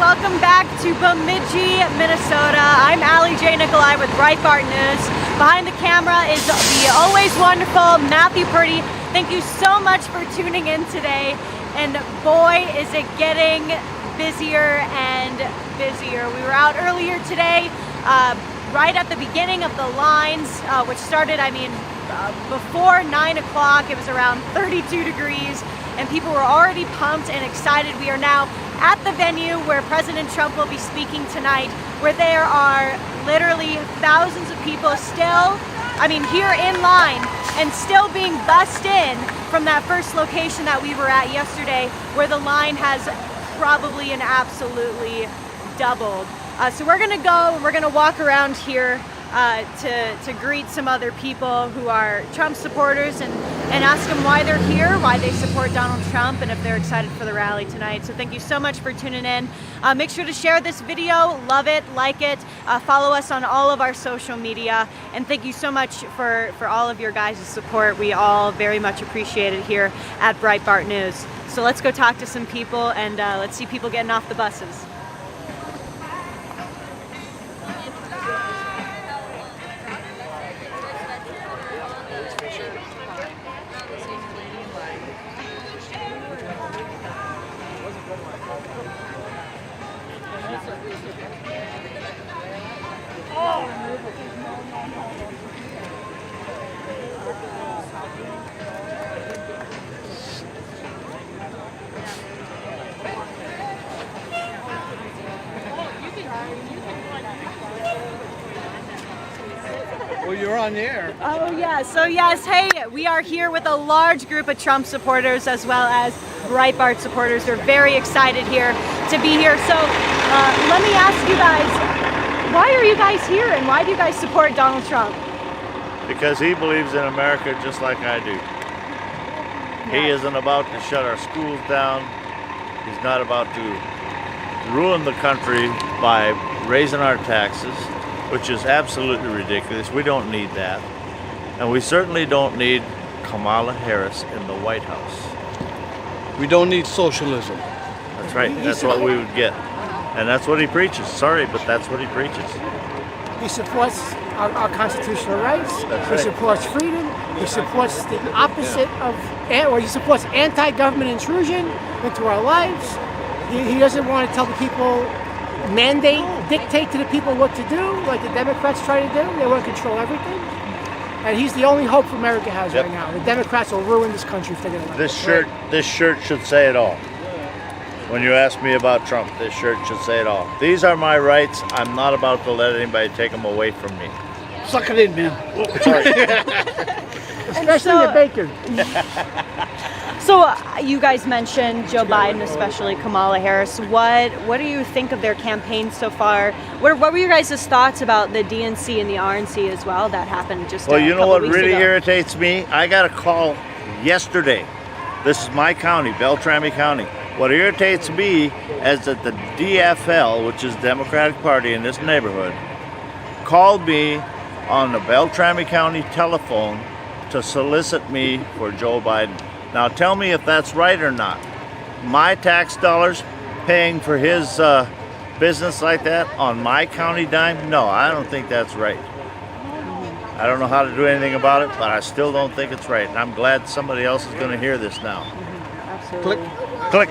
welcome back to Bemidji, Minnesota. I'm Allie J. Nikolai with Breitbart News. Behind the camera is the always wonderful Matthew Purdy. Thank you so much for tuning in today. And boy, is it getting busier and busier. We were out earlier today, right at the beginning of the lines, which started, before 9 o'clock. It was around 32 degrees, and people were already pumped and excited. We are now at the venue where President Trump will be speaking tonight, where there are literally thousands of people still, here in line and still being bussed in from that first location that we were at yesterday, where the line has probably and absolutely doubled. So we're gonna go and we're gonna walk around here to greet some other people who are Trump supporters and ask them why they're here, why they support Donald Trump, and if they're excited for the rally tonight. So thank you so much for tuning in. Make sure to share this video, love it, like it, follow us on all of our social media, and thank you so much for all of your guys' support. We all very much appreciate it here at Breitbart News. So let's go talk to some people and let's see people getting off the buses. Well, you're on the air. Oh yeah, so yes, hey, we are here with a large group of Trump supporters as well as Breitbart supporters. They're very excited here to be here. So let me ask you guys, why are you guys here and why do you guys support Donald Trump? Because he believes in America just like I do. He isn't about to shut our schools down. He's not about to ruin the country by raising our taxes, which is absolutely ridiculous. We don't need that. And we certainly don't need Kamala Harris in the White House. We don't need socialism. That's right. That's what we would get. And that's what he preaches. Sorry, but that's what he preaches. He supports our constitutional rights. That's He right. supports freedom. He supports the opposite of, or he supports anti-government intrusion into our lives. He doesn't want to tell the people, dictate to the people what to do, like the Democrats try to do. They want to control everything. And he's the only hope America has Yep. right now. The Democrats will ruin this country if they get elected. This shirt should say it all. When you ask me about Trump, this shirt should say it all. These are my rights. I'm not about to let anybody take them away from me. Suck it in, man. Especially the bacon. So you guys mentioned Joe Biden, especially Kamala Harris. What do you think of their campaign so far? What were your guys' thoughts about the DNC and the RNC as well? That happened just Well, a you know couple what weeks really ago. irritates me? I got a call yesterday. This is my county, Beltrami County. What irritates me is that the DFL, which is Democratic Party in this neighborhood, called me on the Beltrami County telephone to solicit me for Joe Biden. Now tell me if that's right or not. My tax dollars paying for his business like that on my county dime? No, I don't think that's right. I don't know how to do anything about it, but I still don't think it's right. And I'm glad somebody else is going to hear this now. Absolutely. Click.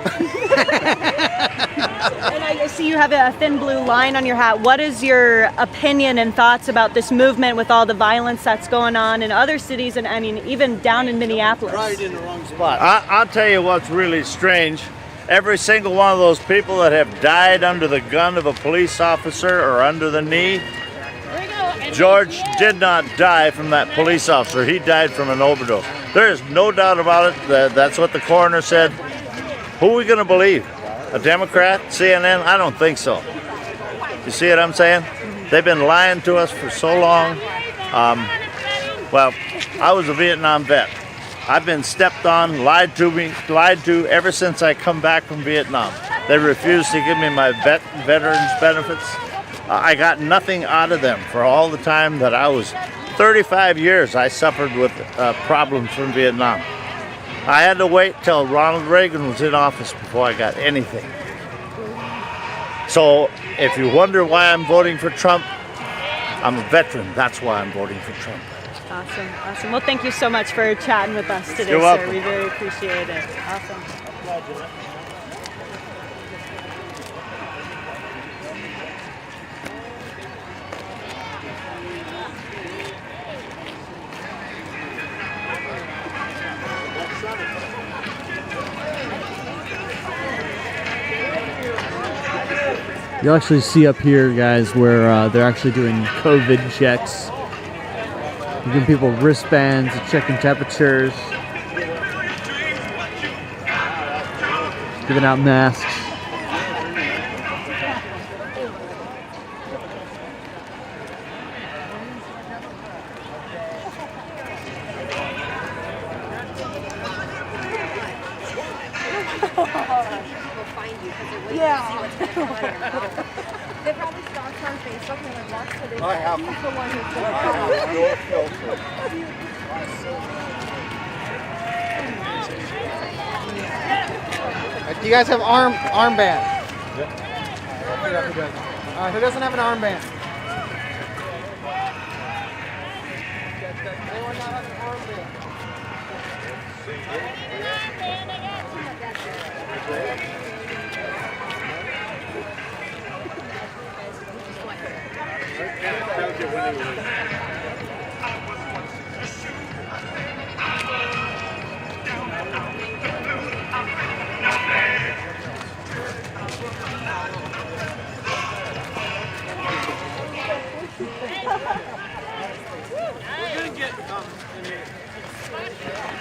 And I see you have a thin blue line on your hat. What is your opinion and thoughts about this movement with all the violence that's going on in other cities and even down in Minneapolis? Right in the wrong spot. I'll tell you what's really strange. Every single one of those people that have died under the gun of a police officer or under the knee, George did not die from that police officer. He died from an overdose. There is no doubt about it. That's what the coroner said. Who are we going to believe? A Democrat? CNN? I don't think so. You see what I'm saying? They've been lying to us for so long. Well, I was a Vietnam vet. I've been stepped on, lied to ever since I come back from Vietnam. They refused to give me my veterans benefits. I got nothing out of them for all the time that I was 35 years I suffered with problems from Vietnam. I had to wait till Ronald Reagan was in office before I got anything. So if you wonder why I'm voting for Trump, I'm a veteran. That's why I'm voting for Trump. Awesome, awesome. Well, thank you so much for chatting with us today, You're sir. welcome. We very appreciate it. Awesome. You'll actually see up here, guys, where they're actually doing COVID checks. Giving people wristbands, checking temperatures, giving out masks. They probably stalked on Facebook and like watched the video. I have. He's the one who's Do you guys have armbands? Who doesn't have an armband? Anyone not have an armband?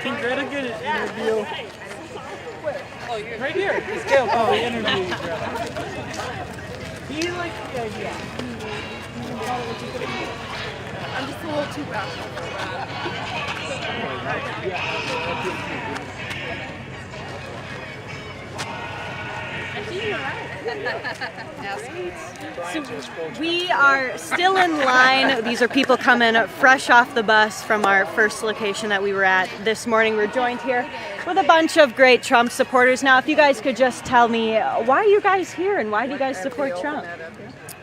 Can Greta get an interview? Right here. This guy will probably interview you, Greta. He likes the idea. I'm just a little too passionate for We are still in line. These are people coming fresh off the bus from our first location that we were at this morning. We're joined here with a bunch of great Trump supporters. Now, if you guys could just tell me, why are you guys here and why do you guys support Trump?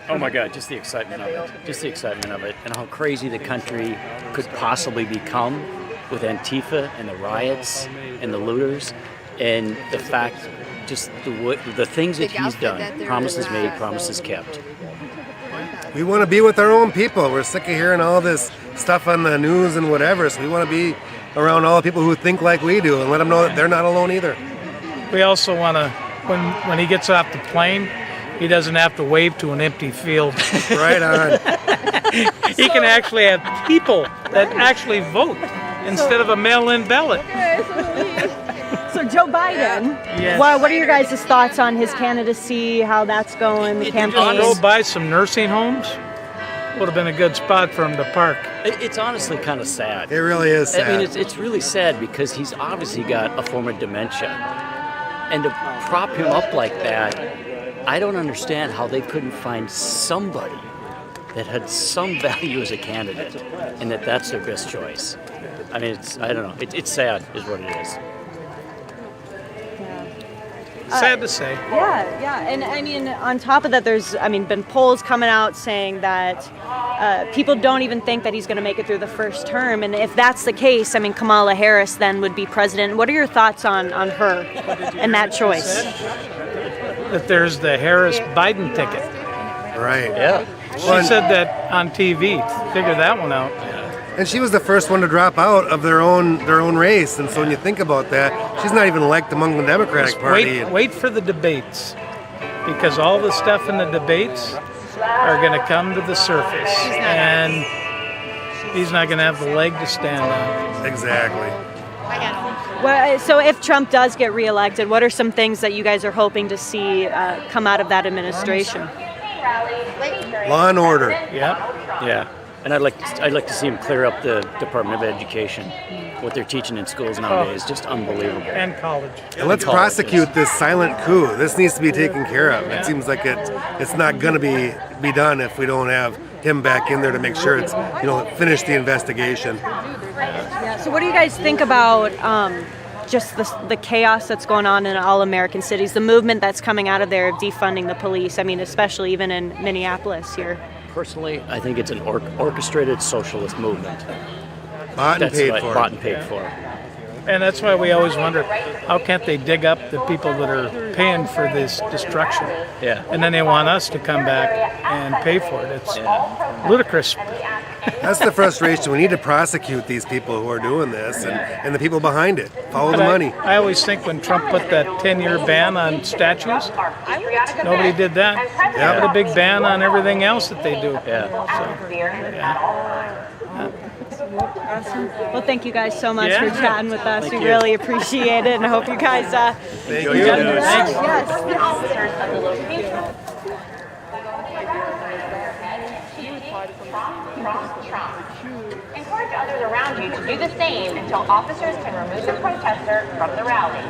Oh my God, just the excitement of it. Just the excitement of it and how crazy the country could possibly become with Antifa and the riots and the looters and the fact, just the things that he's done, promises made, promises kept. We want to be with our own people. We're sick of hearing all this stuff on the news and whatever, so we want to be around all the people who think like we do and let them know that they're not alone either. We also want to, when he gets off the plane, he doesn't have to wave to an empty field. Right on. He can actually have people that actually vote instead of a mail-in ballot. So Joe Biden, Yes. what are your guys' thoughts on his candidacy, how that's going, the campaign? Drove by some nursing homes. Would have been a good spot for him to park. It's honestly kind of sad. It really is sad. I mean, it's really sad because he's obviously got a form of dementia. And to prop him up like that, I don't understand how they couldn't find somebody that had some value as a candidate and that's their best choice. I mean, I don't know. It's sad is what it is. Sad to say. Yeah, and I mean, on top of that, there's, been polls coming out saying that people don't even think that he's going to make it through the first term, and if that's the case, Kamala Harris then would be president. What are your thoughts on her and that choice? That there's the Harris-Biden ticket. Right. Yeah. She said that on TV. Figure that one out. And she was the first one to drop out of their own race, and so when you think about that, she's not even liked among the Democratic Party. Wait for the debates, because all the stuff in the debates are going to come to the surface, and he's not going to have the leg to stand on. Exactly. Well, so if Trump does get reelected, what are some things that you guys are hoping to see come out of that administration? Law and order. Yeah. And I'd like to see him clear up the Department of Education. What they're teaching in schools nowadays, just unbelievable. And college. And let's prosecute this silent coup. This needs to be taken care of. It seems like it's not going to be done if we don't have him back in there to make sure it's finish the investigation. Yeah. So what do you guys think about just the chaos that's going on in all American cities, the movement that's coming out of there of defunding the police. I mean, especially even in Minneapolis here. Personally, I think it's an orchestrated socialist movement. Bought and paid for. Bought and paid for. And that's why we always wonder, how can't they dig up the people that are paying for this destruction? Yeah. And then they want us to come back and pay for it. It's ludicrous. That's the frustration. We need to prosecute these people who are doing this and the people behind it. Follow the But money. I always think when Trump put that 10-year ban on statues, nobody did that. They had a big ban on everything else that they do. Yeah. Awesome. Well, thank you guys so much Yeah. for chatting with us. Thank we you. really appreciate it, and I hope you guys Thank enjoy you. the Thanks. Encourage others around you to do the same until officers can remove the protester from the rally.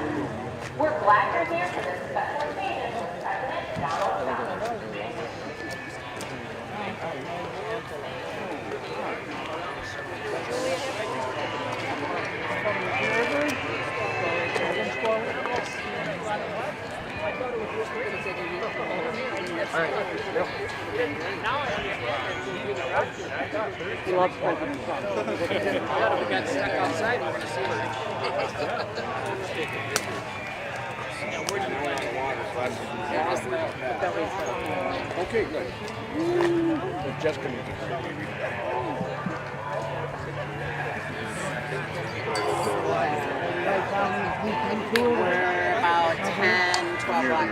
We're glad you're here for this special occasion with President Donald Trump. Okay, good. Just gonna We're about 10, 12 blocks.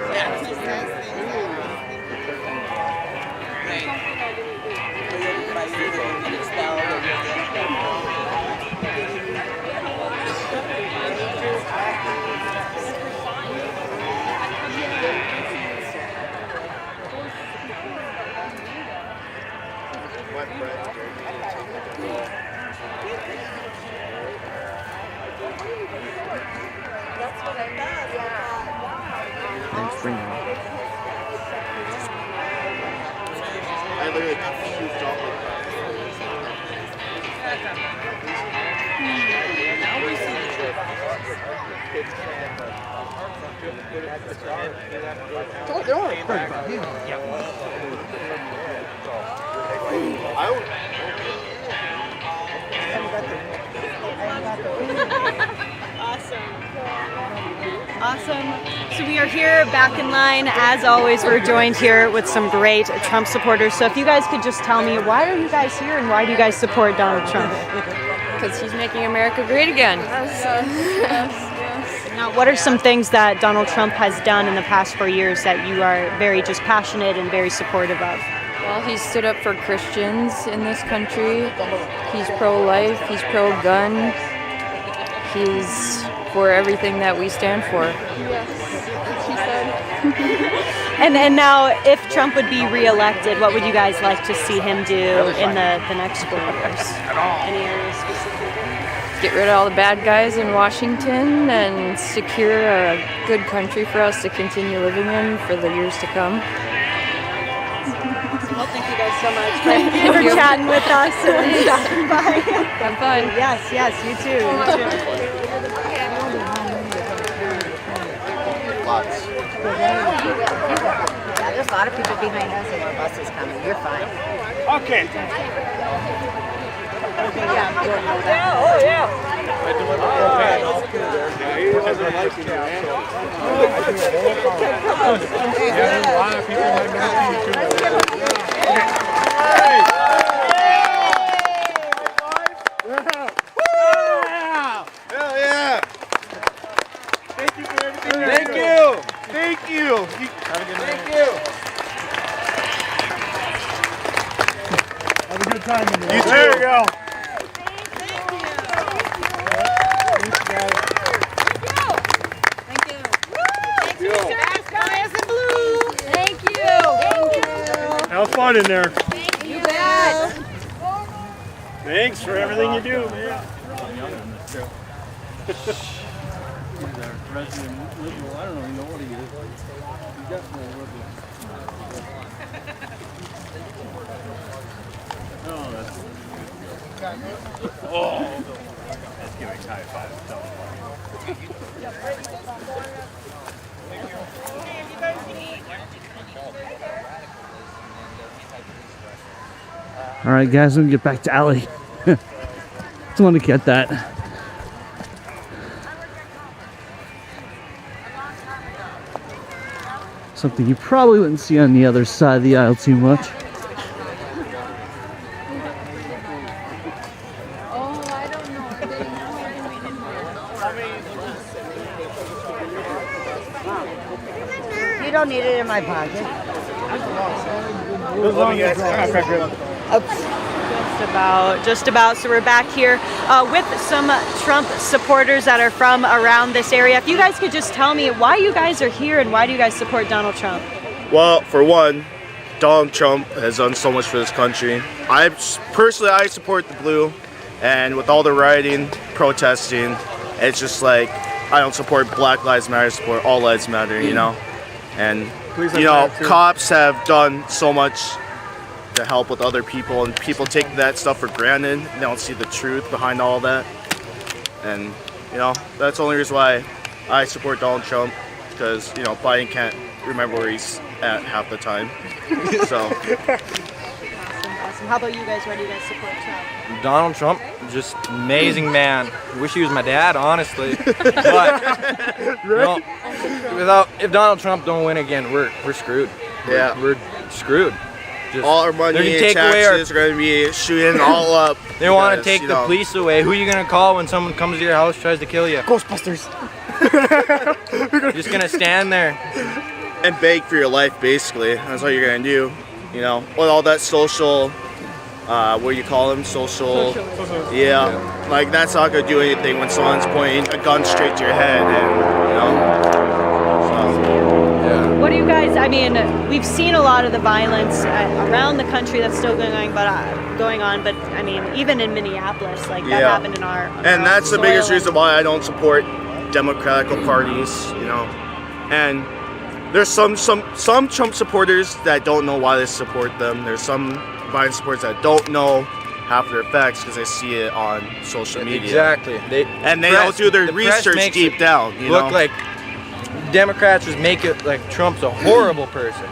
Thanks for bringing it. I literally shoot off Awesome. So we are here back in line. As always, we're joined here with some great Trump supporters. So if you guys could just tell me, why are you guys here and why do you guys support Donald Trump? Because he's making America great again. Now, what are some things that Donald Trump has done in the past 4 years that you are very just passionate and very supportive of? Well, he's stood up for Christians in this country. He's pro-life. He's pro-gun. He's for everything that we stand for. Yes, he said. And now, if Trump would be reelected, what would you guys like to see him do in the next 4 years? Any areas specifically? Get rid of all the bad guys in Washington and secure a good country for us to continue living in for the years to come. Well, thank you guys so much for chatting with us and stopping by. Have fun. Yes, you too. lots. Yeah, there's a lot of people behind us and more buses coming. You're fine. Okay. Oh, yeah. I deliver propane all through there. Yeah, he doesn't like it. Yeah, a lot of people might not see you too. Hell yeah! Thank you for everything. Thank you. Thank you. Have a good night. Thank you. Have a good time. You too. There you go. Have fun in there. You bet. Thanks for everything you do, man. Resident liberal, I don't even know what he is. He's definitely a liberal. Oh, that's... Oh! That's giving high five. All right, guys, we'll get back to Allie. Just want to get that. Something you probably wouldn't see on the other side of the aisle too much. You don't need it in my pocket. Just about. So we're back here with some Trump supporters that are from around this area. If you guys could just tell me why you guys are here and why do you guys support Donald Trump? Well, for one, Donald Trump has done so much for this country. I support the blue, and with all the rioting, protesting, it's just like I don't support Black Lives Matter, I support All Lives Matter, you know. And you know, cops have done so much to help with other people, and people take that stuff for granted. They don't see the truth behind all that, and you know, that's the only reason why I support Donald Trump, because you know, Biden can't remember where he's at half the time. So Awesome. How about you guys? Why do you guys support Trump? Donald Trump, just amazing man. Wish he was my dad, honestly. But you know, if Donald Trump don't win again, we're screwed. Yeah, we're screwed. Just, all our money and taxes are going to be shooting all up. They want to take the police away. Who are you going to call when someone comes to your house, tries to kill you? Ghostbusters. You're just going to stand there and beg for your life, basically. That's what you're going to do. You know, with all that social, what do you call them? Social. Yeah. Like, that's not going to do anything when someone's pointing a gun straight to your head. And, you know. What do you guys, I mean, we've seen a lot of the violence around the country that's still going on, but I mean, even in Minneapolis, like that happened in our and that's the biggest reason why I don't support Democratic parties, you know. And there's some Trump supporters that don't know why they support them. There's some Biden supporters that don't know half their facts because they see it on social media. Exactly. They don't do their research deep down. You look know? Like Democrats just make it like Trump's a horrible person.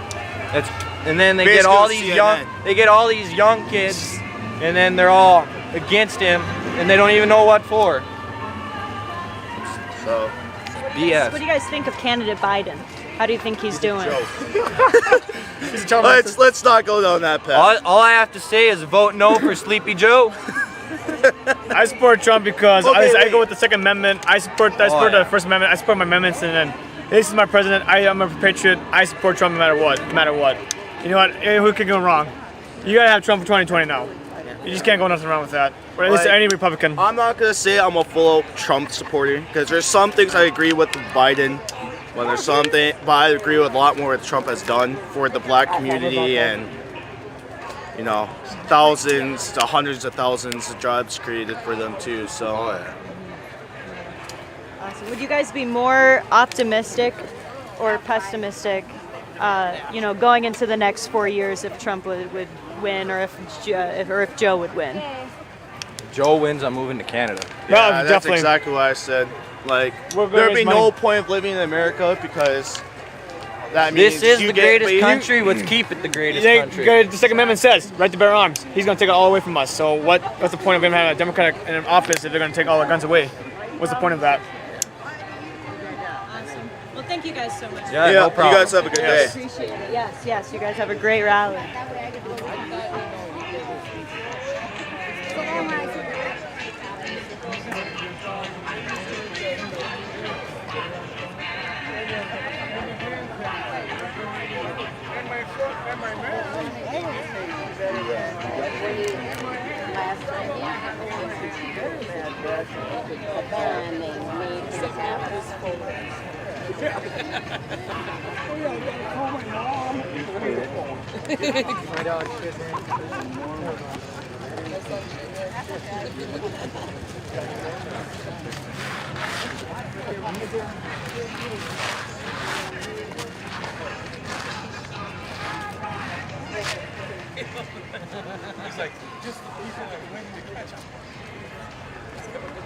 And then they get all these young kids, and then they're all against him, and they don't even know what for. So, BS. What do you guys think of candidate Biden? How do you think he's doing? Let's not go down that path. All I have to say is vote no for Sleepy Joe. I support Trump because I go with the Second Amendment. I support the First Amendment. I support my amendments, and then this is my president. I am a patriot. I support Trump no matter what. No matter what. You know what? Who could go wrong? You gotta have Trump for 2020 now. You just can't go nothing wrong with that. Or at least any Republican. I'm not gonna say I'm a full Trump supporter because there's some things I agree with Biden. But there's something, but I agree with a lot more what Trump has done for the black community, and you know, thousands to hundreds of thousands of jobs created for them too. So. Awesome. Would you guys be more optimistic or pessimistic, you know, going into the next 4 years if Trump would win, or if Joe would win? Joe wins, I'm moving to Canada. Yeah, that's exactly what I said. Like, there'd be no point of living in America because that means this is the greatest country. Let's keep it the greatest country. The Second Amendment says, right to bear arms. He's going to take it all away from us. So what's the point of him having a Democratic in an office if they're going to take all our guns away? What's the point of that? Awesome. Well, thank you guys so much. Yeah, no problem. You guys have a good day. Appreciate it. Yes. You guys have a great rally. He's like, just the people that win the catch up.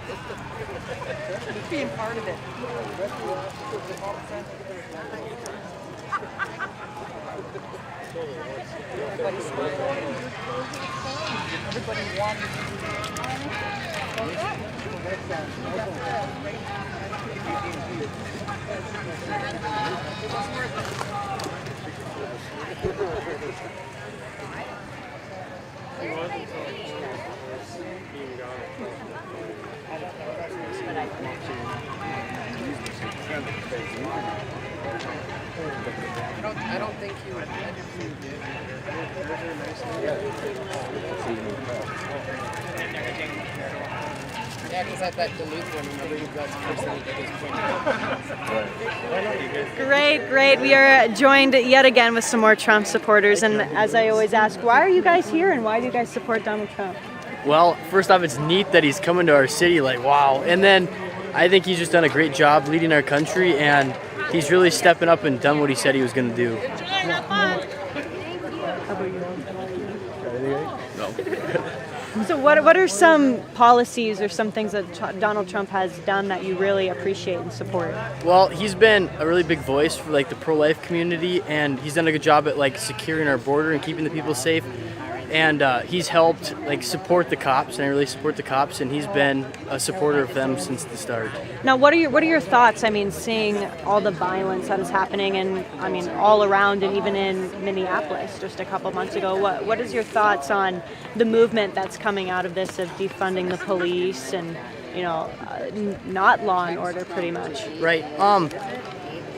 Just being part of it. Everybody's smiling. Everybody wants. I don't think you would. Yeah, because at that Duluth one, remember you guys personally did his point. Great. We are joined yet again with some more Trump supporters. And as I always ask, why are you guys here and why do you guys support Donald Trump? Well, first off, it's neat that he's coming to our city, like, wow. And then I think he's just done a great job leading our country, and he's really stepping up and done what he said he was going to do. So what are some policies or some things that Donald Trump has done that you really appreciate and support? Well, he's been a really big voice for like the pro-life community, and he's done a good job at like securing our border and keeping the people safe. And he's helped like support the cops, and I really support the cops, and he's been a supporter of them since the start. Now, what are your thoughts? I mean, seeing all the violence that is happening, and I mean, all around, and even in Minneapolis just a couple months ago. What is your thoughts on the movement that's coming out of this of defunding the police and not law and order, pretty much? Right.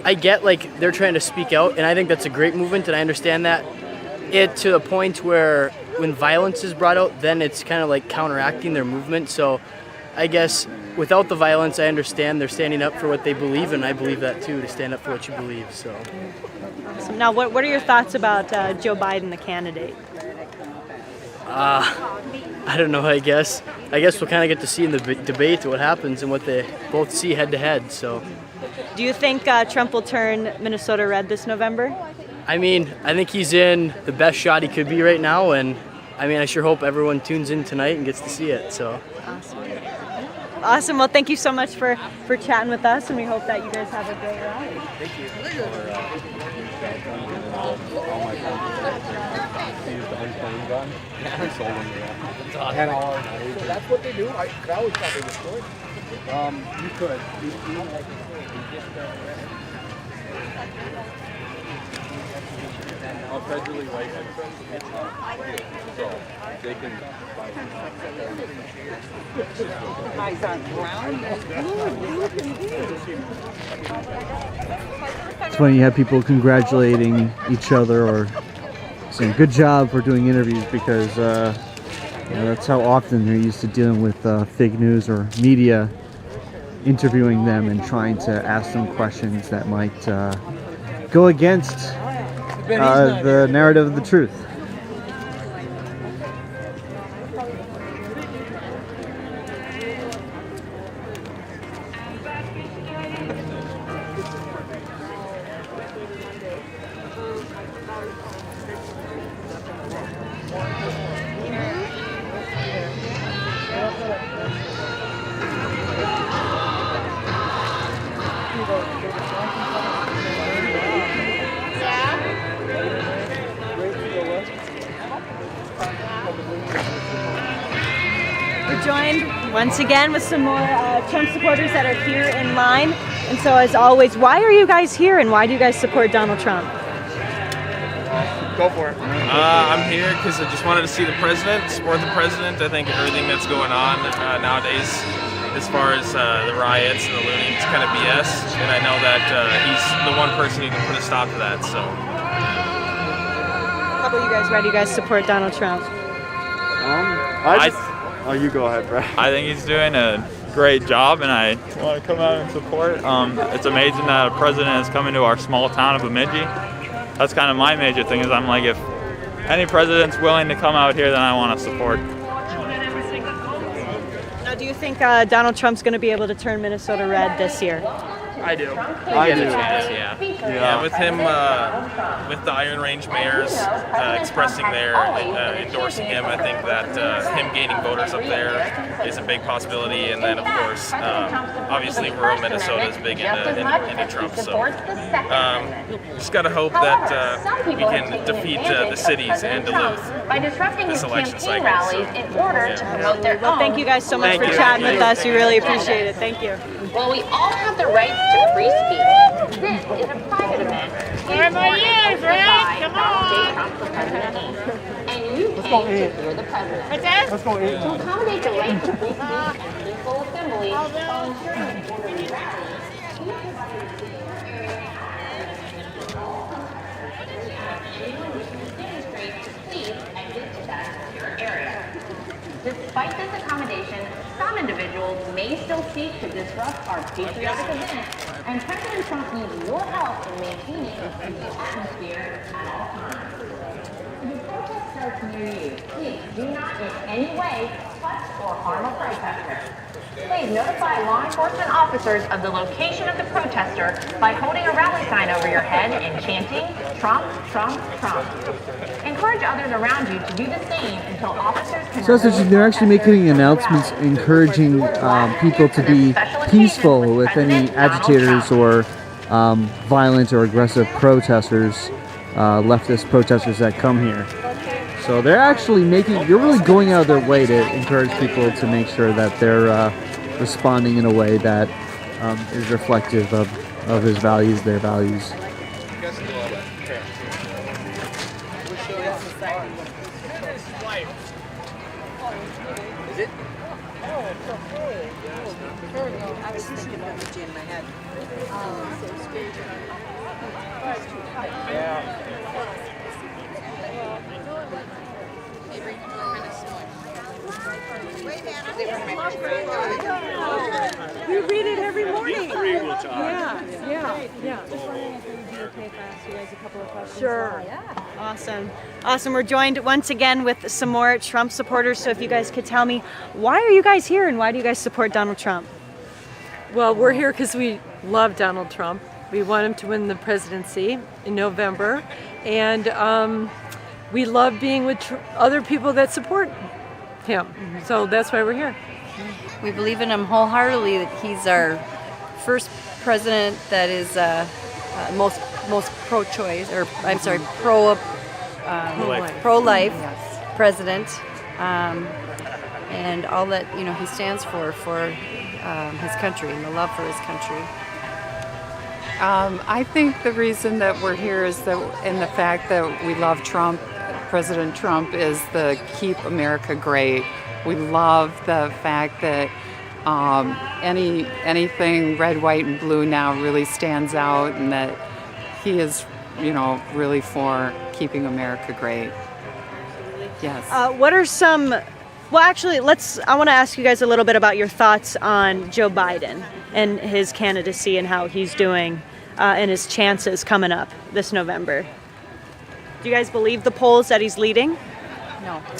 I get like they're trying to speak out, and I think that's a great movement, and I understand that. It to a point where when violence is brought out, then it's kind of like counteracting their movement. So I guess without the violence, I understand they're standing up for what they believe, and I believe that too, to stand up for what you believe. So awesome. Now, what are your thoughts about Joe Biden, the candidate? I don't know, I guess we'll kind of get to see in the debate what happens and what they both see head to head. So do you think Trump will turn Minnesota red this November? I mean, I think he's in the best shot he could be right now, and I mean, I sure hope everyone tunes in tonight and gets to see it. So awesome. Well, thank you so much for chatting with us, and we hope that you guys have a great ride. Thank you. So that's what they do. I always thought they destroyed. You could. Federally licensed, so they can buy Eyes on ground. It's funny you have people congratulating each other or saying good job for doing interviews, because that's how often they're used to dealing with fake news or media interviewing them and trying to ask them questions that might go against the narrative of the truth. We're joined once again with some more Trump supporters that are here in line. And so as always, why are you guys here and why do you guys support Donald Trump? Go for it. I'm here because I just wanted to see the president, support the president. I think everything that's going on nowadays, as far as the riots and the looting, is kind of BS. And I know that he's the one person who can put a stop to that. So. How about you guys? Why do you guys support Donald Trump? Oh, you go ahead, Brad. I think he's doing a great job, and I want to come out and support. It's amazing that a president is coming to our small town of Bemidji. That's kind of my major thing, is I'm like, if any president's willing to come out here, then I want to support. Now, do you think Donald Trump's going to be able to turn Minnesota red this year? I do. I Get do. a chance, yeah. With him, with the Iron Range mayors expressing their endorsing him, I think that him gaining voters up there is a big possibility. And then, of course, obviously, rural Minnesota is big into Trump. So just got to hope that we can defeat the cities and Duluth by disrupting this his election campaign cycle. rallies in order to promote their Well, thank you guys so much Thank for you. chatting Thank with you. us. We really appreciate it. Thank you. While we all have the right to free speech, this is a private event. Paid for and hosted by Donald J. Trump for president. And you came to hear the president. Let's go in. To accommodate the right to free speech and peaceful assembly, while ensuring an orderly rally, we have provided the city area anyone wishing to demonstrate to please exit to that secure area. Despite this accommodation, some individuals may still seek to disrupt our patriotic event, and President Trump needs your help in maintaining a peaceful atmosphere at all times. If the protest starts near you, please do not in any way touch or harm a protester. Please notify law enforcement officers of the location of the protester by holding a rally sign over your head and chanting, "Trump, Trump, Trump." Encourage others around you to do the same until officers can So it's interesting, they're actually making announcements encouraging people to be peaceful with any agitators or violent or aggressive protesters, leftist protesters that come here. So they're actually you're really going out of their way to encourage people to make sure that they're responding in a way that is reflective of his values, their values. I was thinking about the gym I had. We read it every morning. Yeah. Just wondering if it would be okay if I asked you guys a couple of questions. Sure. Awesome. We're joined once again with some more Trump supporters. So if you guys could tell me, why are you guys here and why do you guys support Donald Trump? Well, we're here because we love Donald Trump. We want him to win the presidency in November. And we love being with other people that support him. So that's why we're here. We believe in him wholeheartedly. That he's our first president that is most pro-choice, or I'm sorry, pro-life president, and all that he stands for his country and the love for his country. I think the reason that we're here is in the fact that we love Trump. President Trump is the Keep America Great. We love the fact that anything red, white, and blue now really stands out, and that he is, really for keeping America great. Yes. What are some? Well, actually, I want to ask you guys a little bit about your thoughts on Joe Biden and his candidacy and how he's doing and his chances coming up this November. Do you guys believe the polls that he's leading?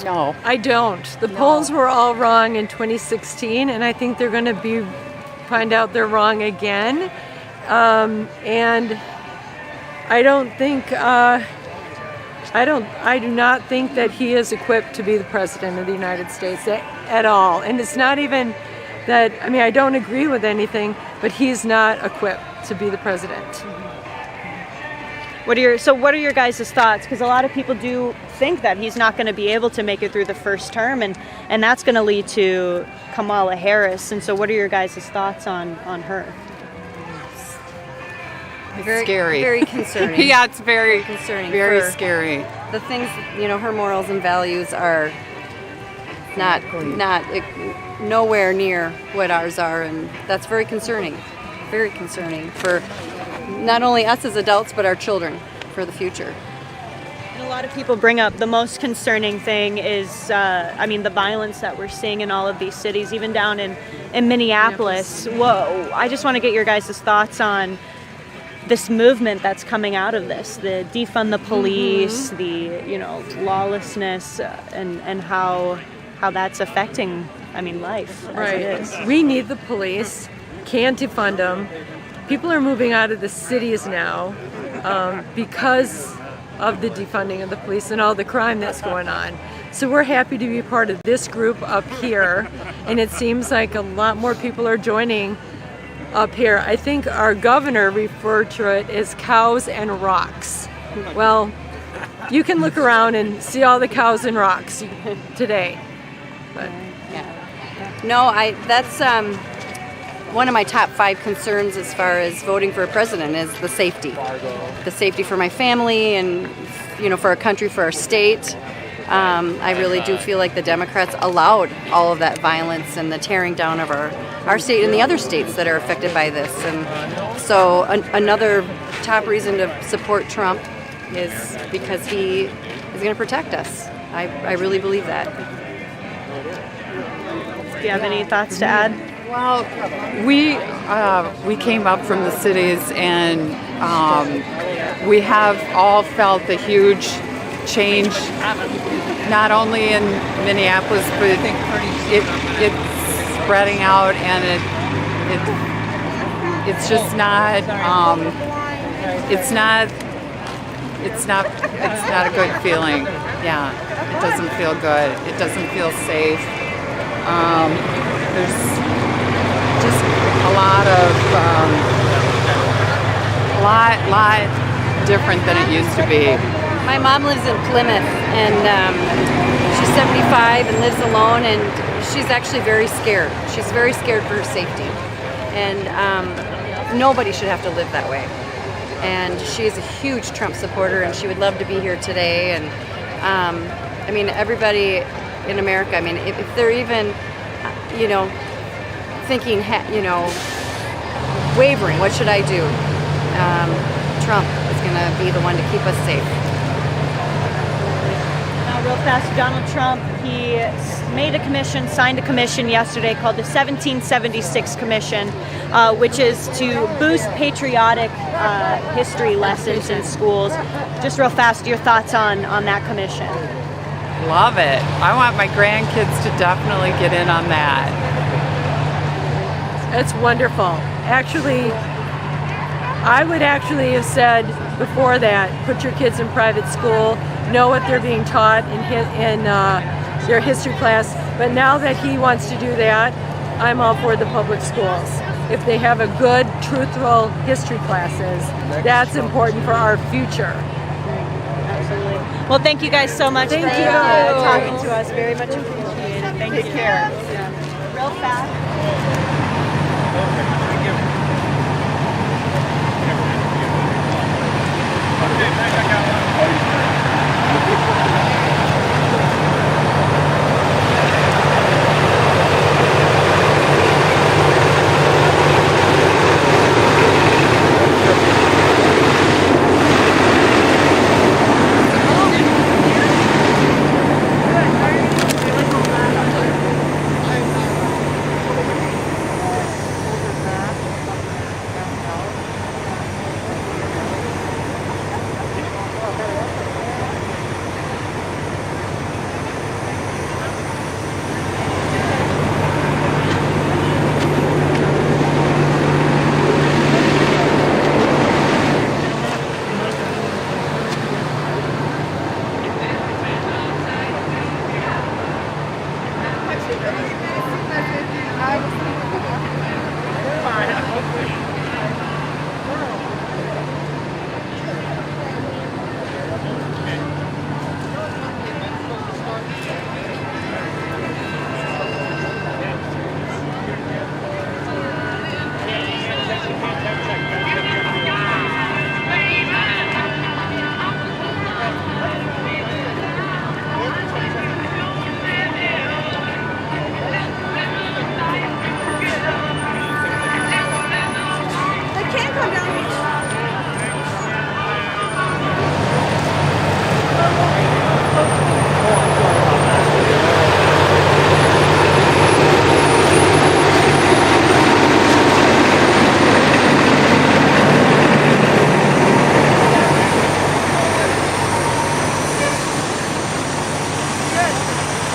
No. I don't. The polls were all wrong in 2016, and I think they're going to find out they're wrong again. And I don't think, I do not think that he is equipped to be the president of the United States at all. And it's not even that, I don't agree with anything, but he's not equipped to be the president. What are your guys' thoughts? Because a lot of people do think that he's not going to be able to make it through the first term, and that's going to lead to Kamala Harris. And so what are your guys' thoughts on her? Very scary. Very concerning. Yeah, it's very concerning. Very scary. The things, her morals and values are not nowhere near what ours are, and that's very concerning. Very concerning for not only us as adults, but our children for the future. And a lot of people bring up the most concerning thing is, the violence that we're seeing in all of these cities, even down in Minneapolis. Whoa! I just want to get your guys' thoughts on this movement that's coming out of this, the defund the police, the lawlessness, and how that's affecting, life as it is. We need the police. Can't defund them. People are moving out of the cities now because of the defunding of the police and all the crime that's going on. So we're happy to be part of this group up here, and it seems like a lot more people are joining up here. I think our governor referred to it as cows and rocks. Well, you can look around and see all the cows and rocks today. But No, that's one of my top 5 concerns as far as voting for a president is the safety. The safety for my family and, for our country, for our state. I really do feel like the Democrats allowed all of that violence and the tearing down of our state and the other states that are affected by this. And so another top reason to support Trump is because he is going to protect us. I really believe that. Do you have any thoughts to add? Well, we came up from the cities, and we have all felt the huge change, not only in Minneapolis, but it's spreading out, and it's just not. It's not a good feeling. Yeah, it doesn't feel good. It doesn't feel safe. There's just a lot different than it used to be. My mom lives in Plymouth, and she's 75 and lives alone, and she's actually very scared. She's very scared for her safety, and nobody should have to live that way. And she is a huge Trump supporter, and she would love to be here today. And everybody in America, if they're even, thinking, wavering, what should I do? Trump is going to be the one to keep us safe. Now, real fast, Donald Trump, he signed a commission yesterday called the 1776 Commission, which is to boost patriotic history lessons in schools. Just real fast, your thoughts on that commission? Love it. I want my grandkids to definitely get in on that. It's wonderful. Actually, I would actually have said before that, put your kids in private school, know what they're being taught in their history class. But now that he wants to do that, I'm all for the public schools. If they have a good, truthful history classes, that's important for our future. Absolutely. Well, thank you guys so much for talking to us. Very much appreciated. Thank you. Take care. Real fast.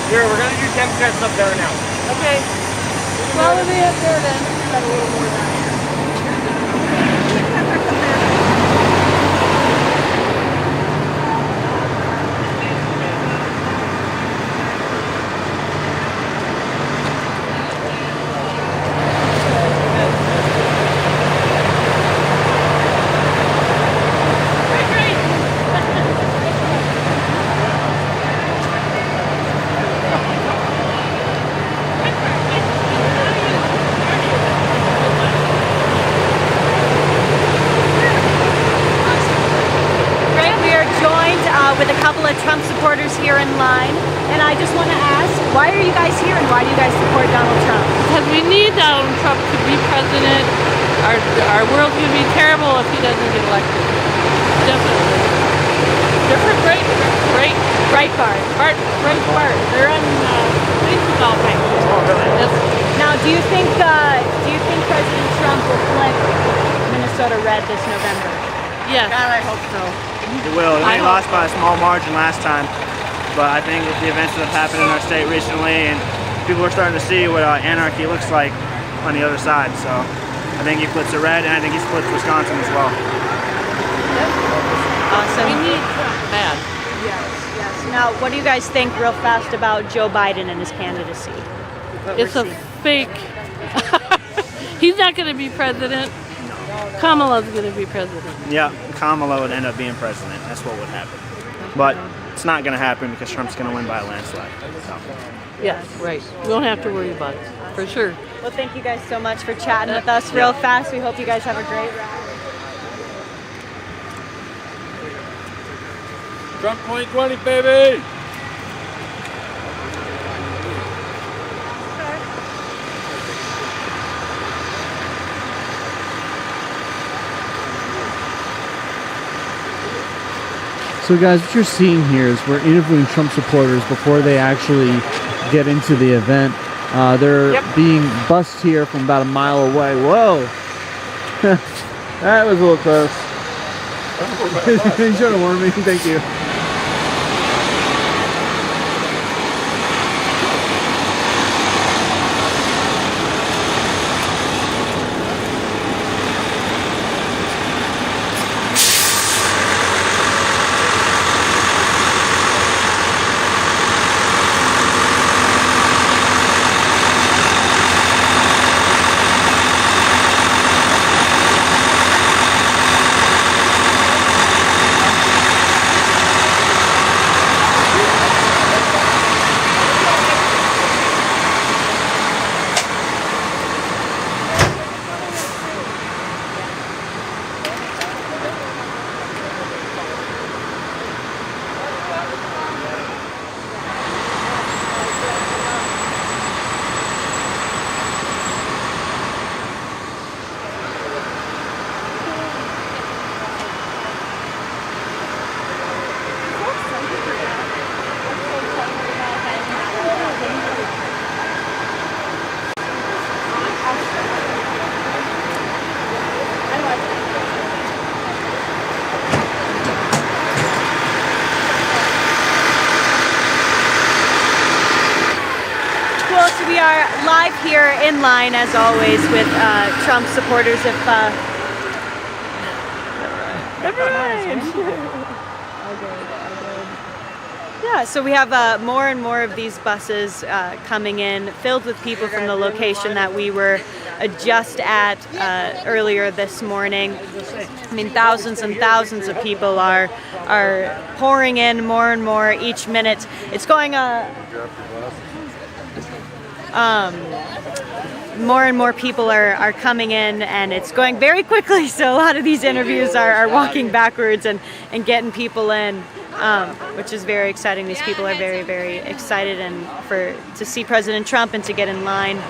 Here, we're gonna do temp tests up there now. Okay. Follow me up there then. Got a little more down here. Trump supporters here in line, and I just want to ask, why are you guys here and why do you guys support Donald Trump? Because we need Donald Trump to be president. Our world's going to be terrible if he doesn't get elected. Definitely. They're for Breitbart. Breitbart. They're on Facebook all the time. Now, do you think President Trump will flip Minnesota red this November? Yes. God, I hope so. It will. They lost by a small margin last time, but I think with the events that have happened in our state recently, and people are starting to see what anarchy looks like on the other side, so I think he flips it red, and I think he splits Wisconsin as well. Awesome. We need Trump bad. Yes. Now, what do you guys think real fast about Joe Biden and his candidacy? It's a fake. He's not going to be president. Kamala's going to be president. Yeah, Kamala would end up being president. That's what would happen. But it's not going to happen because Trump's going to win by a landslide. So. Yes, right. We don't have to worry about it, for sure. Well, thank you guys so much for chatting with us real fast. We hope you guys have a great ride. Trump 2020, baby! So guys, what you're seeing here is we're interviewing Trump supporters before they actually get into the event. They're being bussed here from about a mile away. Whoa! That was a little close. He's trying to warn me. Thank you. We are live here in line, as always, with Trump supporters. Yeah, so we have more and more of these buses coming in, filled with people from the location that we were just at earlier this morning. I mean, thousands and thousands of people are pouring in more and more each minute. It's going more and more people are coming in, and it's going very quickly. So a lot of these interviews are walking backwards and getting people in, which is very exciting. These people are very, very excited to see President Trump and to get in line. We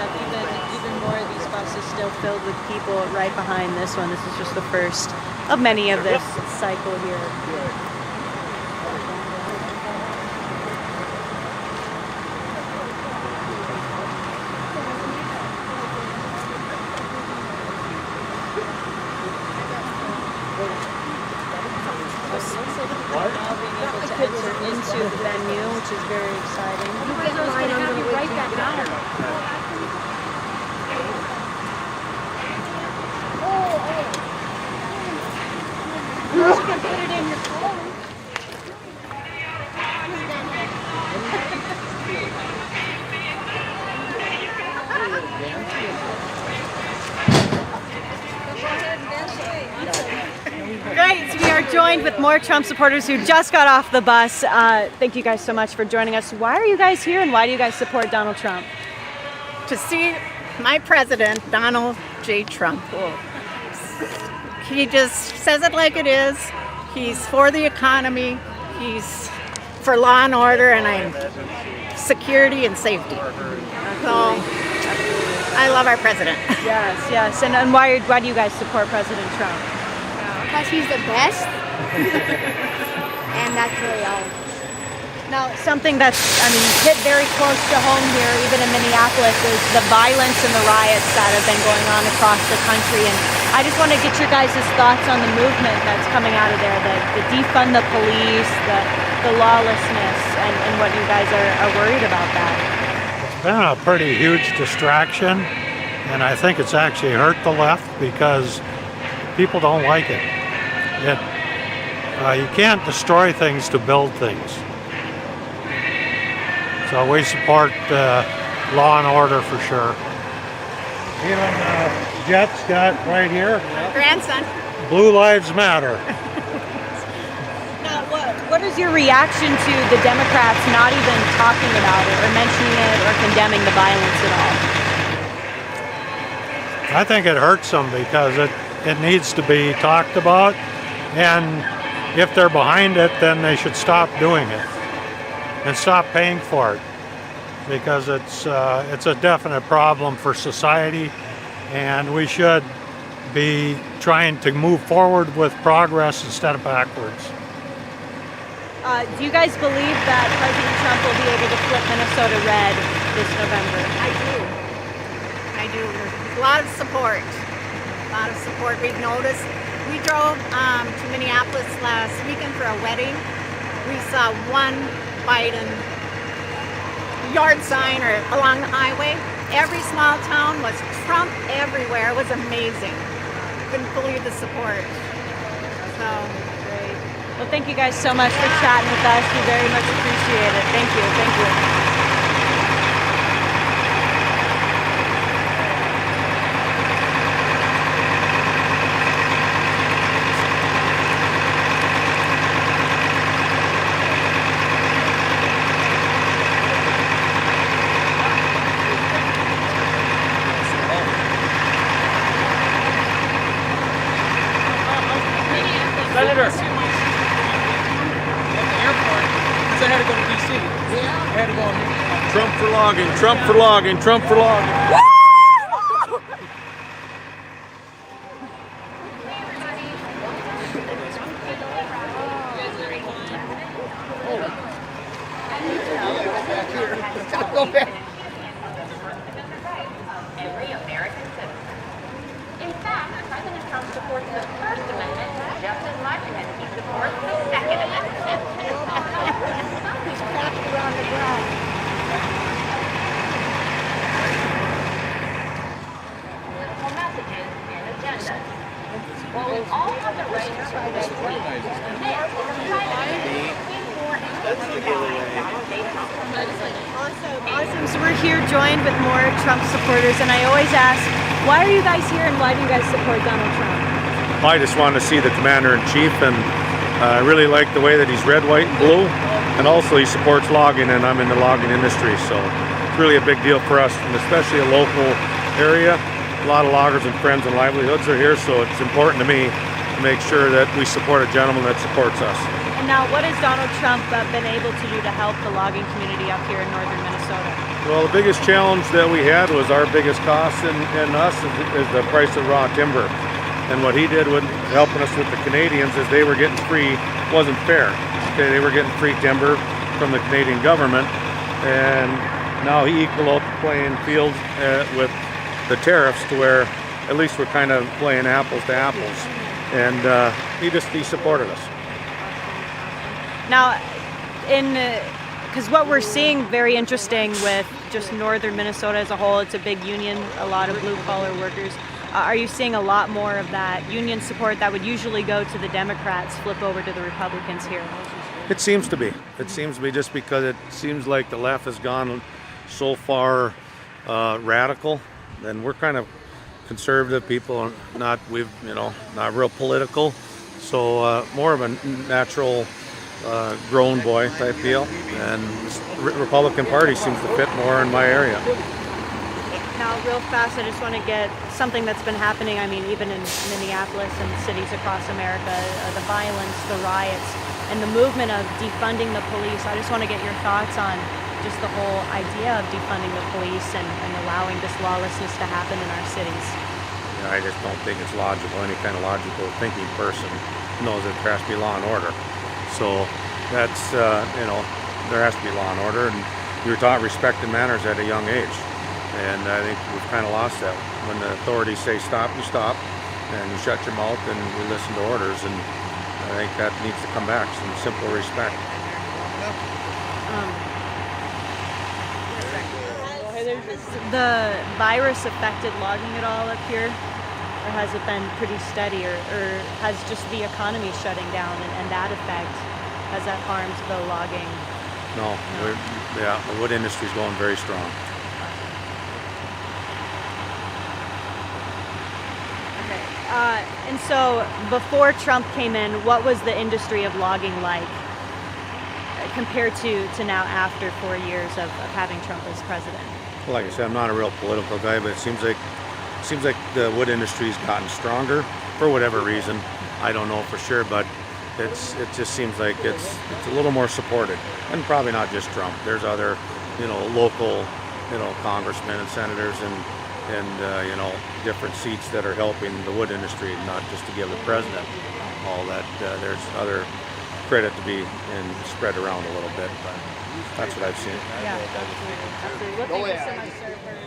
have even more of these buses still filled with people right behind this one. This is just the first of many of this cycle here. Into the venue, which is very exciting. Right back down. You can put it in your phone. Great, so we are joined with more Trump supporters who just got off the bus. Thank you guys so much for joining us. Why are you guys here and why do you guys support Donald Trump? To see my president, Donald J. Trump. He just says it like it is. He's for the economy. He's for law and order and security and safety. So I love our president. Yes, yes. And why do you guys support President Trump? Because he's the best. And that's really all. Now, something that's, hit very close to home here, even in Minneapolis, is the violence and the riots that have been going on across the country. And I just want to get your guys' thoughts on the movement that's coming out of there, the defund the police, the lawlessness, and what you guys are worried about that. It's been a pretty huge distraction, and I think it's actually hurt the left because people don't like it. You can't destroy things to build things. So we support law and order for sure. Even Jet's got right here. Grandson. Blue Lives Matter. Now, what is your reaction to the Democrats not even talking about it or mentioning it or condemning the violence at all? I think it hurts them because it needs to be talked about, and if they're behind it, then they should stop doing it and stop paying for it, because it's a definite problem for society, and we should be trying to move forward with progress instead of backwards. Do you guys believe that President Trump will be able to flip Minnesota red this November? I do. There's a lot of support. We've noticed. We drove to Minneapolis last weekend for a wedding. We saw one Biden yard sign or along the highway. Every small town was Trump everywhere. It was amazing. Couldn't believe the support. So great. Well, thank you guys so much for chatting with us. We very much appreciate it. Thank you. Thank you. Senator. At the airport, because I had to go to D.C. Yeah. I had to go on Trump for logging, Trump for logging, Trump for logging. Go back. Every American citizen. In fact, President Trump supports the First Amendment just as much as he supports the Second Amendment. Political messages and agendas. While we all have the right to free speech, this is a private Awesome. So we're here joined with more Trump supporters, and I always ask, why are you guys here and why do you guys support Donald Trump? I just want to see the commander-in-chief, and I really like the way that he's red, white, and blue, and also he supports logging, and I'm in the logging industry, so it's really a big deal for us, and especially a local area. A lot of loggers and friends and livelihoods are here, so it's important to me to make sure that we support a gentleman that supports us. And now, what has Donald Trump been able to do to help the logging community up here in northern Minnesota? Well, the biggest challenge that we had was our biggest cost in us is the price of raw timber. And what he did with helping us with the Canadians is they were getting free, wasn't fair. Okay, they were getting free timber from the Canadian government, and now he equaled out the playing field with the tariffs to where at least we're kind of playing apples to apples. And he supported us. Now, because what we're seeing very interesting with just northern Minnesota as a whole, it's a big union, a lot of blue-collar workers. Are you seeing a lot more of that union support that would usually go to the Democrats flip over to the Republicans here? It seems to be. It seems to be just because it seems like the left has gone so far radical, and we're kind of conservative people, not real political. So more of a natural grown boy type deal, and the Republican Party seems to fit more in my area. Now, real fast, I just want to get something that's been happening, I mean, even in Minneapolis and cities across America, the violence, the riots, and the movement of defunding the police. I just want to get your thoughts on just the whole idea of defunding the police and allowing this lawlessness to happen in our cities. I just don't think it's logical. Any kind of logical thinking person knows that there has to be law and order. So that's, there has to be law and order, and you're taught respect and manners at a young age. And I think we've kind of lost that. When the authorities say stop, you stop, and you shut your mouth and you listen to orders, and I think that needs to come back, some simple respect. The virus affected logging at all up here? Or has it been pretty steady, or has just the economy shutting down and that effect, has that harmed the logging? No, the wood industry is going very strong. Okay. And so before Trump came in, what was the industry of logging like compared to now after 4 years of having Trump as president? Well, like I said, I'm not a real political guy, but it seems like the wood industry's gotten stronger for whatever reason. I don't know for sure, but it just seems like it's a little more supported, and probably not just Trump. There's other, local, congressmen and senators and different seats that are helping the wood industry, not just to give the president all that. There's other credit to be and spread around a little bit, but that's what I've seen. Yeah, absolutely. Well, thank you so much, sir.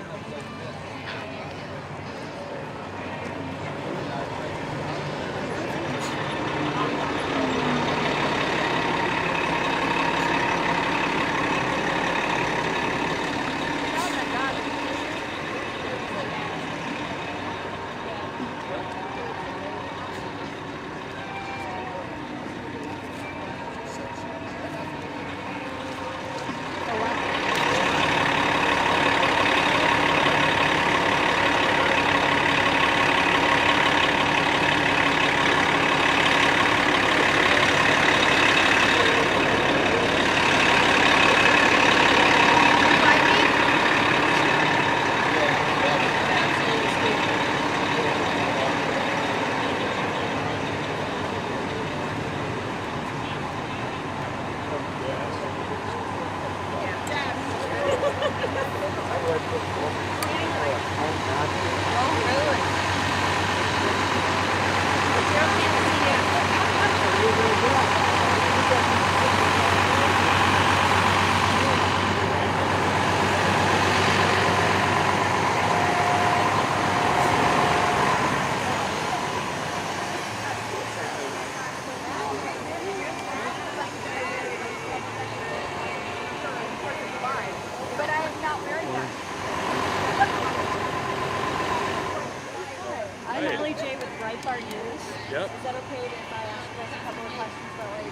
I'm Ellie J with Breitbart News. Yep. Is that okay if I ask you guys a couple of questions about what you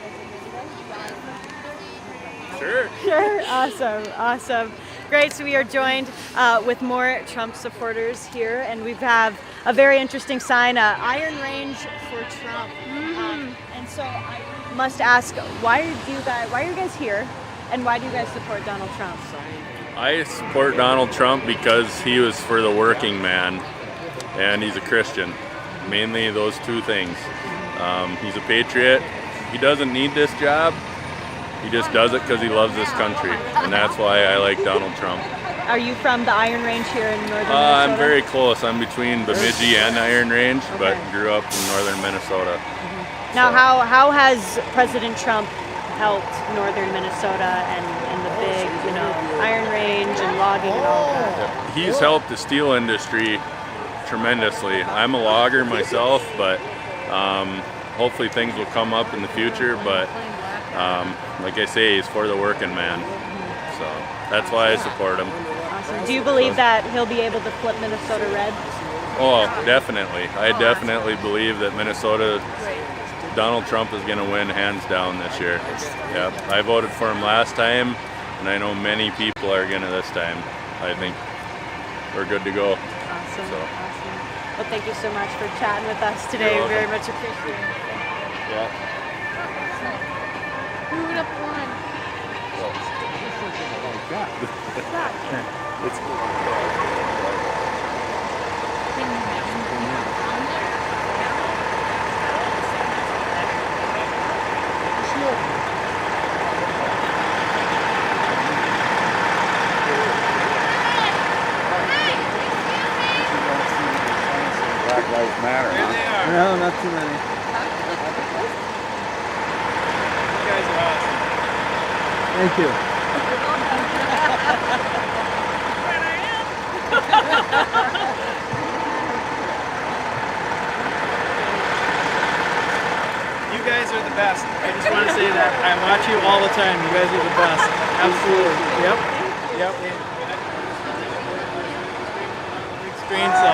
guys are doing? Sure. Sure. Awesome. Great. So we are joined with more Trump supporters here, and we have a very interesting sign, Iron Range for Trump. And so I must ask, why are you guys here, and why do you guys support Donald Trump? I support Donald Trump because he was for the working man, and he's a Christian. Mainly those two things. He's a patriot. He doesn't need this job. He just does it because he loves this country, and that's why I like Donald Trump. Are you from the Iron Range here in northern Minnesota? I'm very close. I'm between Bemidji and Iron Range, but grew up in northern Minnesota. Now, how has President Trump helped northern Minnesota and the big, Iron Range and logging and all that? He's helped the steel industry tremendously. I'm a logger myself, but hopefully things will come up in the future, but like I say, he's for the working man, so that's why I support him. Awesome. Do you believe that he'll be able to flip Minnesota red? Oh, definitely. I definitely believe that Donald Trump is going to win hands down this year. Yeah, I voted for him last time, and I know many people are going to this time. I think we're good to go. Awesome. So. Awesome. Well, thank you so much for chatting with us today. You're welcome. Very much appreciated it. Yeah. Move it up one. It's too many. You guys are awesome. Thank you. You guys are the best. I just want to say that. I watch you all the time. You guys are the best. Absolutely. Yep. Yep. Big screen, so.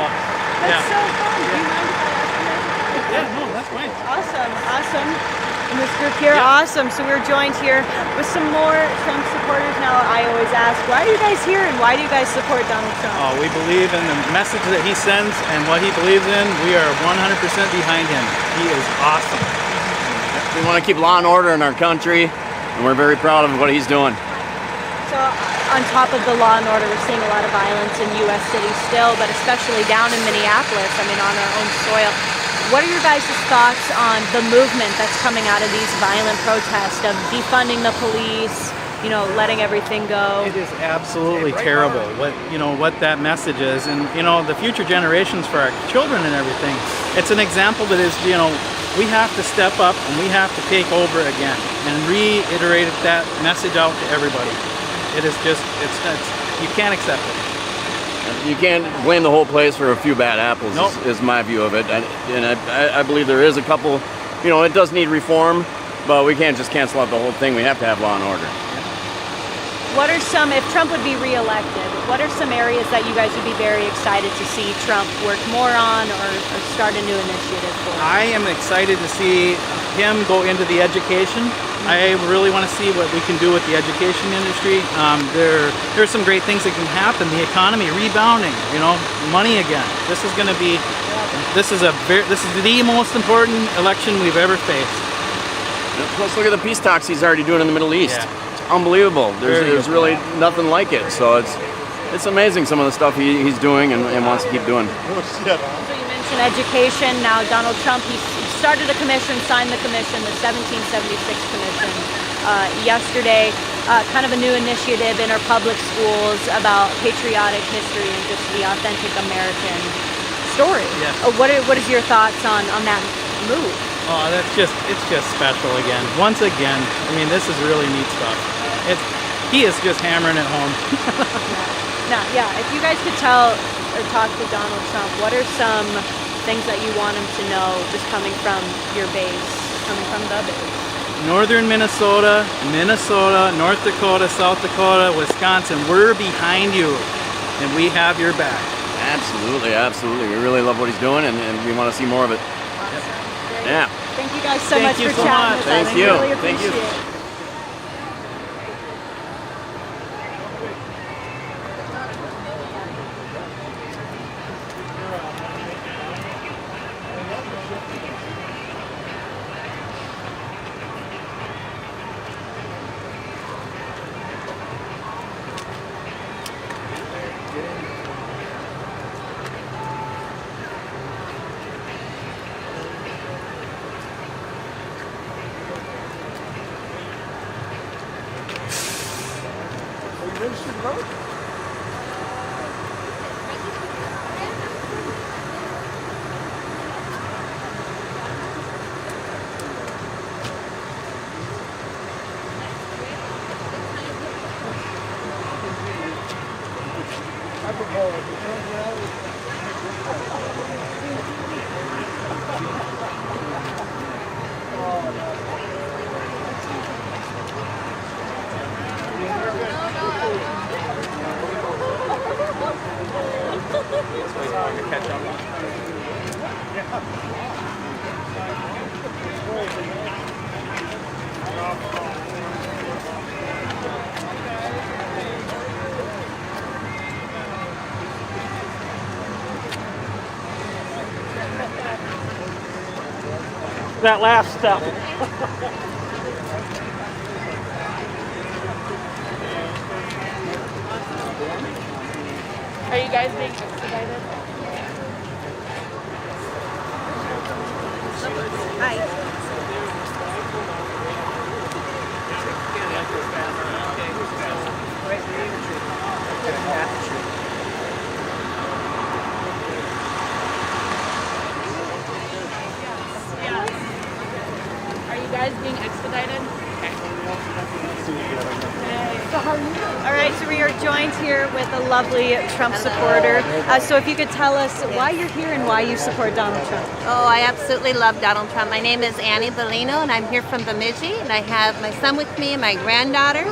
That's so fun. Do you mind if I ask you guys? Yeah, no, that's fine. Awesome, awesome. And this group here, awesome. So we're joined here with some more Trump supporters. Now, I always ask, why are you guys here and why do you guys support Donald Trump? Oh, we believe in the message that he sends and what he believes in. We are 100% behind him. He is awesome. We want to keep law and order in our country, and we're very proud of what he's doing. So on top of the law and order, we're seeing a lot of violence in U.S. cities still, but especially down in Minneapolis, I mean, on our own soil. What are your guys' thoughts on the movement that's coming out of these violent protests of defunding the police, you know, letting everything go? It is absolutely terrible what that message is, and the future generations for our children and everything. It's an example that is, we have to step up and we have to take over again and reiterate that message out to everybody. It is just, it's you can't accept it. You can't blame the whole place for a few bad apples, Nope. is my view of it. And I believe there is a couple, it does need reform, but we can't just cancel out the whole thing. We have to have law and order. What are some, if Trump would be reelected, what are some areas that you guys would be very excited to see Trump work more on or start a new initiative for? I am excited to see him go into the education. I really want to see what we can do with the education industry. There's some great things that can happen. The economy rebounding, money again. This is going to be, this is the most important election we've ever faced. Let's look at the peace talks he's already doing in the Middle East. Yeah. It's unbelievable. There's really nothing like it. So it's amazing some of the stuff he's doing and wants to keep doing. So you mentioned education. Now Donald Trump, he started a commission, signed the commission, the 1776 commission yesterday. Kind of a new initiative in our public schools about patriotic history and just the authentic American story. Yes. What is your thoughts on that move? Oh, it's just special again. Once again, I mean, this is really neat stuff. He is just hammering it home. Now, if you guys could tell or talk to Donald Trump, what are some things that you want him to know just coming from your base, coming from the base? Northern Minnesota, North Dakota, South Dakota, Wisconsin, we're behind you, and we have your back. Absolutely, absolutely. We really love what he's doing, and we want to see more of it. Yeah. Thank you guys so much for chatting with us. Thank you. Really Thank you. appreciate it. That last step. Are you guys being expedited? How are you? All right, so we are joined here with a lovely Trump supporter. So if you could tell us why you're here and why you support Donald Trump. Oh, I absolutely love Donald Trump. My name is Annie Bellino, and I'm here from Bemidji, and I have my son with me and my granddaughter.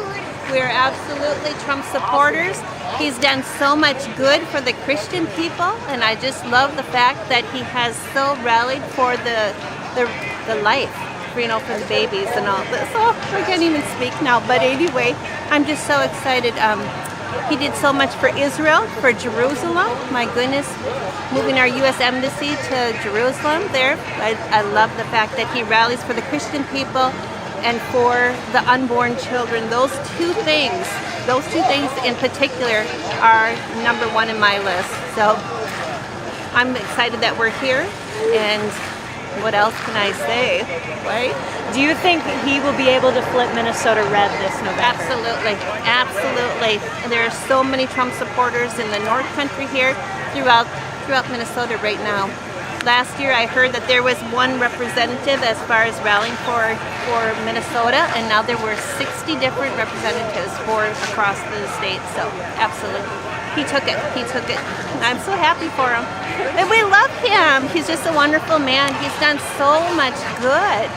We are absolutely Trump supporters. He's done so much good for the Christian people, and I just love the fact that he has so rallied for the life, for the babies and all this. Oh, I can't even speak now, but anyway, I'm just so excited. He did so much for Israel, for Jerusalem. My goodness, moving our U.S. Embassy to Jerusalem there. I love the fact that he rallies for the Christian people and for the unborn children. Those two things in particular are number one in my list. So I'm excited that we're here, and what else can I say, right? Do you think he will be able to flip Minnesota red this November? Absolutely, absolutely. And there are so many Trump supporters in the North Country here, throughout Minnesota right now. Last year I heard that there was one representative as far as rallying for Minnesota, and now there were 60 different representatives across the state. So absolutely, he took it. I'm so happy for him, and we love him. He's just a wonderful man. He's done so much good.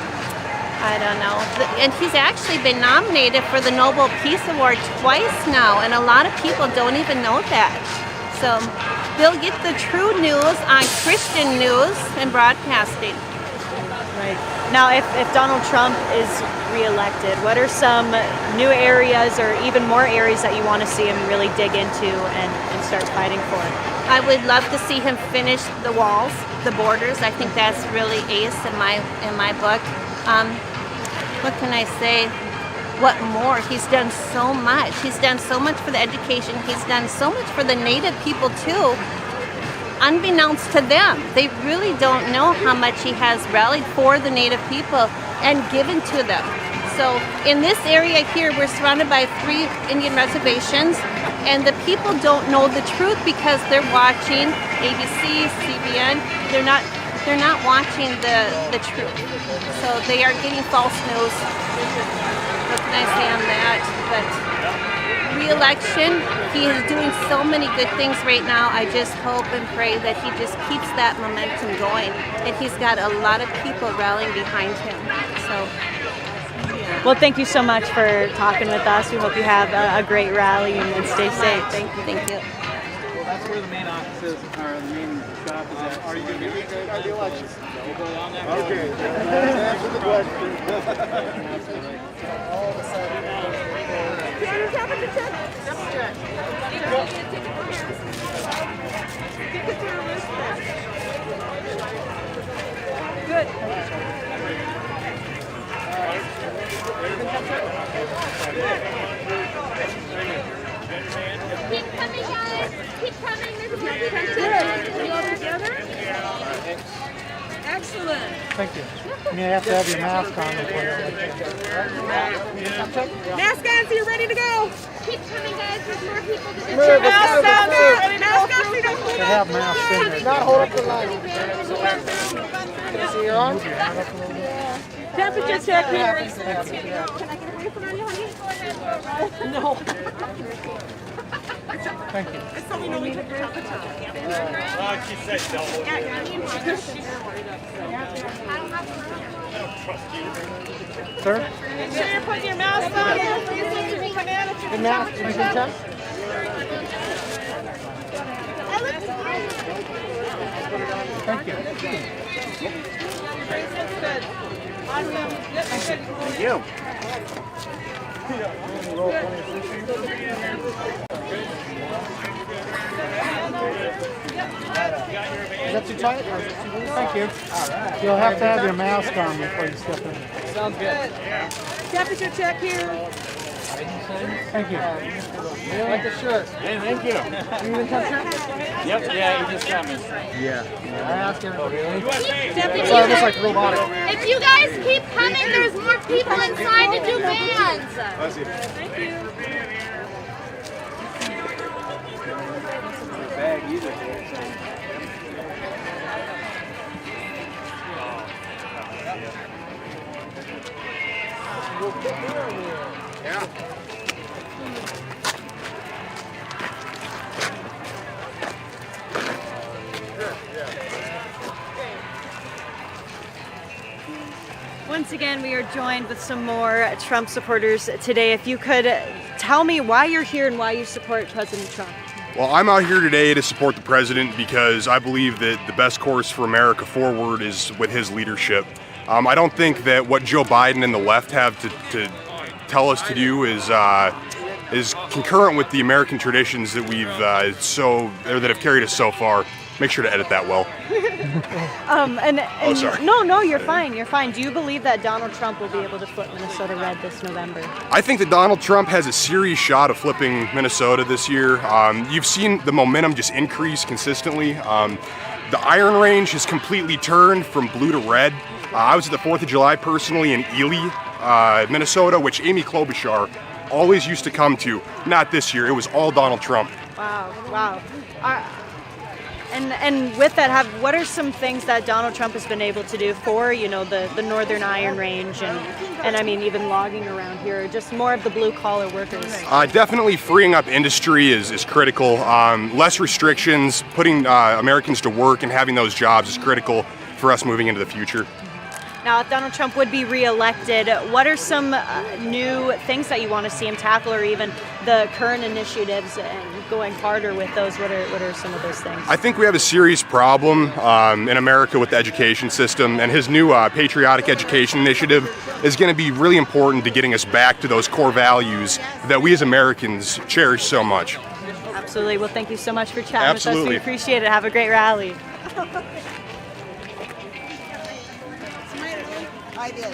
I don't know, and he's actually been nominated for the Nobel Peace Award twice now, and a lot of people don't even know that. So they'll get the true news on Christian news and broadcasting. Right. Now, if Donald Trump is reelected, what are some new areas or even more areas that you want to see him really dig into and start fighting for? I would love to see him finish the walls, the borders. I think that's really ace in my book. What can I say? What more? He's done so much. He's done so much for the education. He's done so much for the Native people too. Unbeknownst to them, they really don't know how much he has rallied for the Native people and given to them. So in this area here, we're surrounded by 3 Indian reservations, and the people don't know the truth because they're watching ABC, CBN. They're not watching the truth. So they are getting false news. What can I say on that? But re-election, he is doing so many good things right now. I just hope and pray that he just keeps that momentum going. And he's got a lot of people rallying behind him. So, yeah. Well, thank you so much for talking with us. We hope you have a great rally and stay safe. Thank you. Well, that's where the main offices are. The main shop is at. Are you going to be at the election? We'll go along that road. Okay. Answer the question. Good. Keep coming, guys. Keep coming. There's more people together. Excellent. Thank you. You have to have your mask on before Mask on, so you're ready to go. Keep coming, guys. There's more people to the Move, mask on. let's go. Mask on, so you don't They have masks in there. Not hold up the line. See you're on? Temperature check here. Can I get away from you, honey? No. Thank you. So we know we took your temperature. She said double. Sir? Make sure you're putting your mask on. The mask, you can check? Thank you. Thank you. Is that too tight or is it too loose? Thank you. You'll have to have your mask on before you step in. Sounds good. Temperature check here. Thank you. I like the shirt. Hey, thank you. You even touch it? Yep, yeah, he just got me. Yeah. I asked everybody. Temperature So it looks like robotic. If you guys keep coming, there's more people inside to do bands. Thank you. Bag either. Yeah. once again, we are joined with some more Trump supporters today. If you could tell me why you're here and why you support President Trump. Well, I'm out here today to support the president because I believe that the best course for America forward is with his leadership. I don't think that what Joe Biden and the left have to tell us to do is concurrent with the American traditions that we've that have carried us so far. Make sure to edit that well. Oh, sorry. No, you're fine. You're fine. Do you believe that Donald Trump will be able to flip Minnesota red this November? I think that Donald Trump has a serious shot of flipping Minnesota this year. You've seen the momentum just increase consistently. The Iron Range has completely turned from blue to red. I was at the 4th of July personally in Ely, Minnesota, which Amy Klobuchar always used to come to. Not this year. It was all Donald Trump. Wow. And with that, what are some things that Donald Trump has been able to do for, the Northern Iron Range and I mean even logging around here, just more of the blue collar workers? Definitely freeing up industry is critical. Less restrictions, putting Americans to work and having those jobs is critical for us moving into the future. Now, if Donald Trump would be reelected, what are some new things that you want to see him tackle, or even the current initiatives and going harder with those? What are some of those things? I think we have a serious problem in America with the education system, and his new patriotic education initiative is going to be really important to getting us back to those core values that we as Americans cherish so much. Absolutely. Well, thank you so much for chatting Absolutely. with us. We appreciate it. Have a great rally. I did.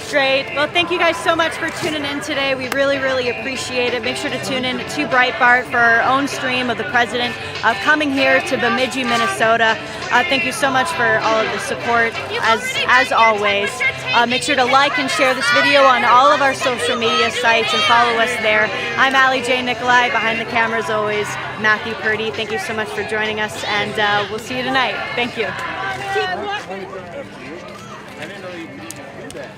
Great. Well, thank you guys so much for tuning in today. We really, really appreciate it. Make sure to tune in to Breitbart for our own stream of the president coming here to Bemidji, Minnesota. Thank you so much for all of the support, as always. Make sure to like and share this video on all of our social media sites and follow us there. I'm Allie J. Nikolai. Behind the camera, as always, Matthew Purdy. Thank you so much for joining us, and we'll see you tonight. Thank you. I didn't know you could even do that.